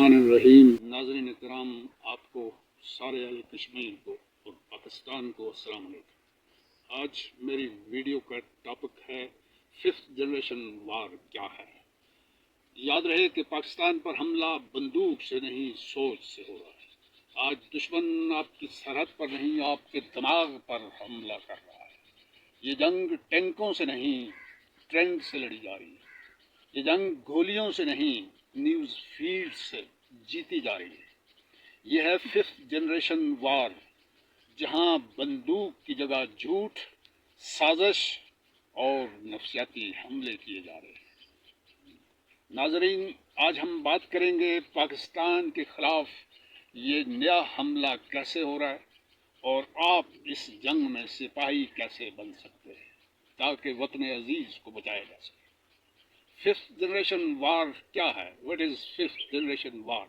बिस्मिल्लाहिर्रहमानिर्रहीम। नाज़रीन इकराम, आपको सारे अहले कश्मीर को और पाकिस्तान को अस्सलाम वालेकुम। आज मेरी वीडियो का टॉपिक है फिफ्थ जनरेशन वार क्या है। याद रहे कि पाकिस्तान पर हमला बंदूक से नहीं सोच से हो रहा है। आज दुश्मन आपकी सरहद पर नहीं आपके दिमाग पर हमला कर रहा है। ये जंग टैंकों से नहीं ट्रेंड से लड़ी जा रही है। ये जंग गोलियों से नहीं न्यूज़ फीड से जीती जा रही है। यह है फिफ्थ जनरेशन वार, जहां बंदूक की जगह झूठ, साजिश और नफसियाती हमले किए जा रहे हैं। नाजरीन, आज हम बात करेंगे पाकिस्तान के खिलाफ ये नया हमला कैसे हो रहा है और आप इस जंग में सिपाही कैसे बन सकते हैं ताकि वतन अजीज को बचाया जा सके। फिफ्थ जनरेशन वार क्या है? व्हाट इज फिफ्थ जनरेशन वार?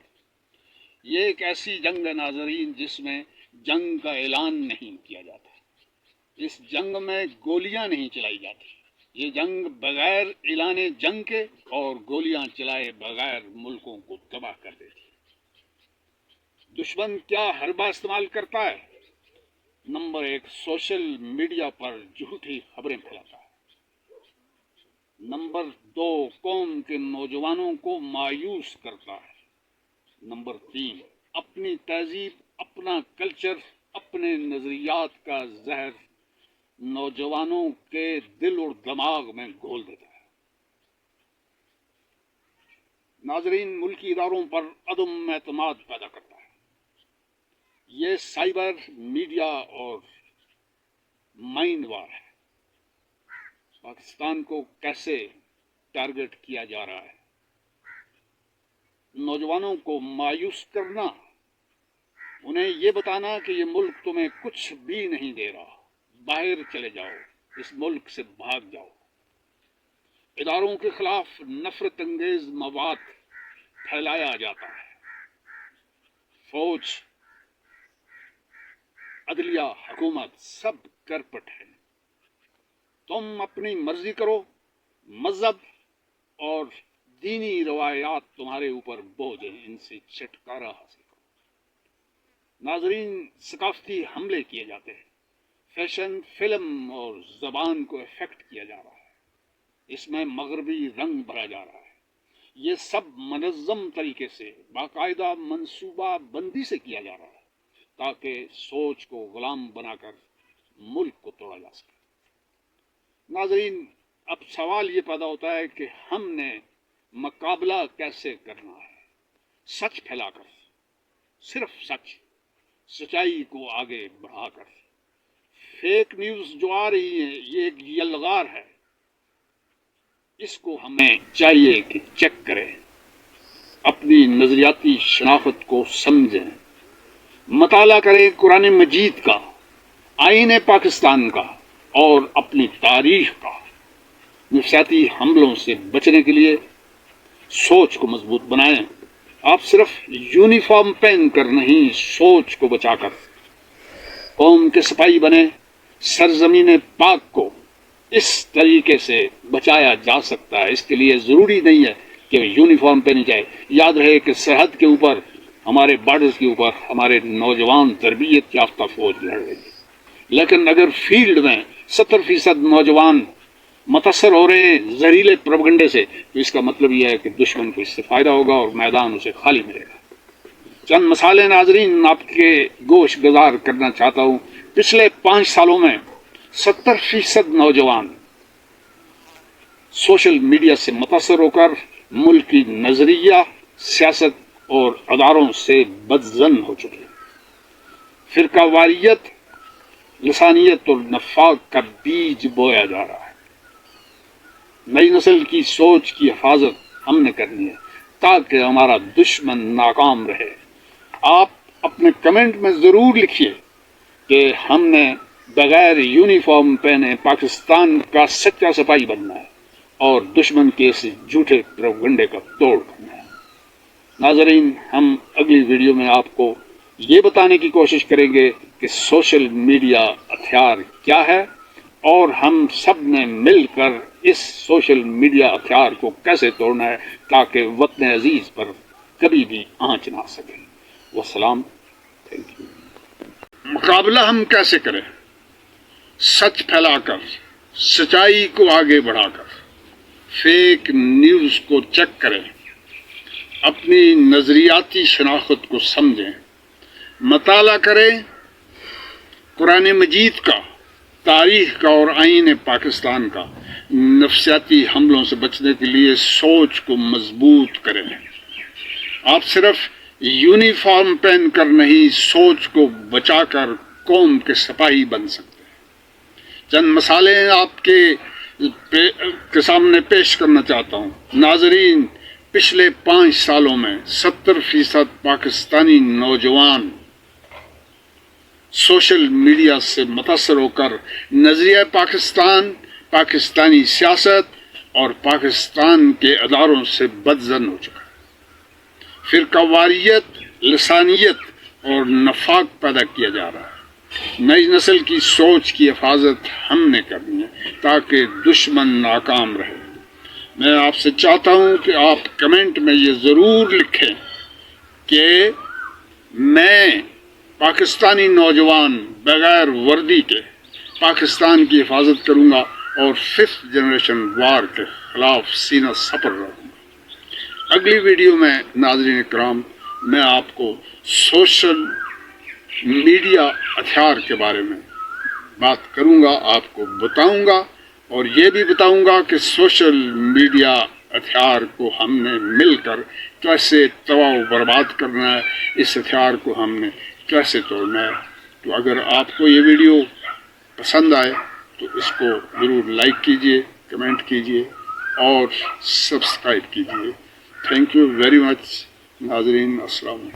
ये एक ऐसी जंग है नाजरीन जिसमें जंग का ऐलान नहीं किया जाता। इस जंग में गोलियां नहीं चलाई जाती। ये जंग बगैर ऐलान जंग के और गोलियां चलाए बगैर मुल्कों को तबाह कर देती है। दुश्मन क्या हरबा इस्तेमाल करता है? नंबर एक, सोशल मीडिया पर झूठी खबरें फैलाता है। नंबर दो, कौम के नौजवानों को मायूस करता है। नंबर तीन, अपनी तहजीब, अपना कल्चर, अपने नजरियात का जहर नौजवानों के दिल और दिमाग में घोल देता है। नाजरीन, मुल्की इदारों पर अदम एतमाद पैदा करता है। ये साइबर, मीडिया और माइंड वार है। पाकिस्तान को कैसे टारगेट किया जा रहा है? नौजवानों को मायूस करना, उन्हें ये बताना कि ये मुल्क तुम्हें कुछ भी नहीं दे रहा, बाहर चले जाओ, इस मुल्क से भाग जाओ। इदारों के खिलाफ नफरत अंगेज मवाद फैलाया जाता है। फौज, अदलिया, हुकूमत सब करपट है। तुम अपनी मर्जी करो, मजहब और दीनी रवायात तुम्हारे ऊपर बोझ है, इनसे छुटकारा हासिल करो। नाजरीन, सकाफती हमले किए जाते हैं। फैशन, फिल्म और जबान को इफेक्ट किया जा रहा है। इसमें मगरबी रंग भरा जा रहा है। ये सब मनज़्ज़म तरीके से बाकायदा मंसूबा बंदी से किया जा रहा है ताकि सोच को गुलाम बनाकर मुल्क को तोड़ा जा सके। नाजरीन, अब सवाल ये पैदा होता है कि हमने मुकाबला कैसे करना है? सच फैलाकर, सिर्फ सच, सच्चाई को आगे बढ़ाकर। फेक न्यूज़ जो आ रही है ये एक यलगार है, इसको हमें चाहिए कि चेक करें, अपनी नजरियाती शनाख्त को समझें, मताला करें कुरान मजीद का, आईन पाकिस्तान का और अपनी तारीख का। नफसियाती हमलों से बचने के लिए सोच को मजबूत बनाएं। आप सिर्फ यूनिफॉर्म पहन कर नहीं, सोच को बचाकर कौम के सिपाही बने। सरजमीन पाक को इस तरीके से बचाया जा सकता है। इसके लिए जरूरी नहीं है कि यूनिफॉर्म पहनी जाए। याद रहे कि सरहद के ऊपर, हमारे बॉर्डर्स के ऊपर हमारे नौजवान तरबियत याफ्ता फौज लड़ रही है, लेकिन अगर फील्ड में 70% नौजवान मुतासर हो रहे हैं जहरीले प्रोपगंडे से, तो इसका मतलब यह है कि दुश्मन को इससे फायदा होगा और मैदान उसे खाली मिलेगा। चंद मसाले नाजरीन आपके गोश गुजार करना चाहता हूँ। पिछले 5 सालों में 70% नौजवान सोशल मीडिया से मुतासर होकर मुल्क की नजरिया, सियासत और अदारों से बदजन हो चुके हैं। फिरकावारियत, लसानियत और नफाक का बीज बोया जा रहा है। नई नस्ल की सोच की हिफाजत हमने करनी है ताकि हमारा दुश्मन नाकाम रहे। आप अपने कमेंट में जरूर लिखिए कि हमने बगैर यूनिफॉर्म पहने पाकिस्तान का सच्चा सिपाही बनना है और दुश्मन के इस झूठे प्रोपगंडे का तोड़ करना है। नाजरीन, हम अगली वीडियो में आपको ये बताने की कोशिश करेंगे कि सोशल मीडिया हथियार क्या है और हम सब ने मिलकर इस सोशल मीडिया हथियार को कैसे तोड़ना है ताकि वतन अजीज पर کبھی بھی آنچ نہ سکے۔ والسلام، تھینک یو۔ مقابلہ ہم کیسے کریں؟ سچ پھیلا کر، سچائی کو آگے بڑھا کر، فیک نیوز کو چیک کریں، اپنی نظریاتی شناخت کو سمجھیں، مطالعہ کریں قرآن مجید کا، تاریخ کا اور آئین پاکستان کا۔ نفسیاتی حملوں سے بچنے کے لیے سوچ کو مضبوط کریں۔ آپ صرف یونیفارم پہن کر نہیں، سوچ کو بچا کر قوم کے سپاہی بن سکتے ہیں۔ چند مثالیں آپ کے سامنے پیش کرنا چاہتا ہوں۔ ناظرین، پچھلے 5 سالوں میں 70% پاکستانی نوجوان سوشل میڈیا سے متاثر ہو کر نظریہ پاکستان، پاکستانی سیاست اور پاکستان کے اداروں سے بدظن ہو چکا ہے۔ فرقہ واریت، لسانیت اور نفاق پیدا کیا جا رہا ہے۔ نئی نسل کی سوچ کی حفاظت ہم نے کرنی ہے تاکہ دشمن ناکام رہے۔ میں آپ سے چاہتا ہوں کہ آپ کمنٹ میں یہ ضرور لکھیں کہ میں پاکستانی نوجوان بغیر وردی کے پاکستان کی حفاظت کروں گا اور 5th جنریشن وار کے خلاف سینہ سپر رہوں گا۔ اگلی ویڈیو میں ناظرین کرام، میں آپ کو سوشل میڈیا ہتھیار کے بارے میں بات کروں گا، آپ کو بتاؤں گا، اور یہ بھی بتاؤں گا کہ سوشل میڈیا ہتھیار کو ہم نے مل کر کیسے تباہ و برباد کرنا ہے، اس ہتھیار کو ہم نے کیسے توڑنا ہے۔ تو اگر آپ کو یہ ویڈیو پسند آئے تو اس کو ضرور لائک کیجئے، کمنٹ کیجئے اور سبسکرائب کیجئے۔ تھینک یو ویری مچ ناظرین، السلام علیکم۔